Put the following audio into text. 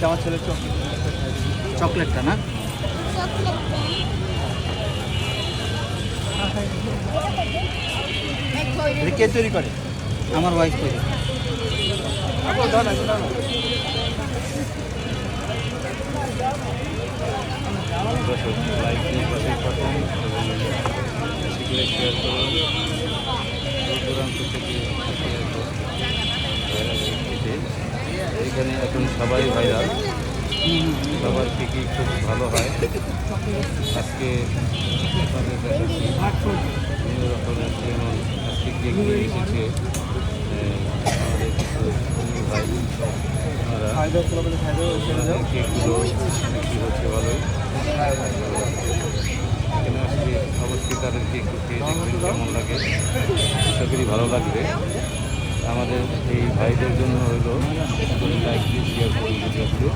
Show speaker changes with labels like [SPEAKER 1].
[SPEAKER 1] আমার ছেলে চকলেটটা না? এটা কে তৈরি করে? আমার ওয়াইফ তৈরি।
[SPEAKER 2] লাইক দিয়ে পাশে থাকুন এবং সেগুলো শেয়ার করুন। দূর দূরান্ত থেকে এখানে এখন সবাই ভাইরাল, সবার কেকই খুব ভালো হয়। আজকে আপনাদের দেখাচ্ছি বিভিন্ন রকমের, যেমন আজকে কেক নিয়ে এসেছে আমাদের কিছু বন্ধু ভাই, ওনারা কেকগুলো বিক্রি হচ্ছে ভালোই। এখানে আসলে অবশ্যই তাদেরকে একটু খেয়ে দেখবেন কেমন লাগে, আশা করি ভালো লাগবে। আমাদের এই ভাইদের জন্য হলো লাইক দিয়ে শেয়ার করুন ভিডিওগুলো।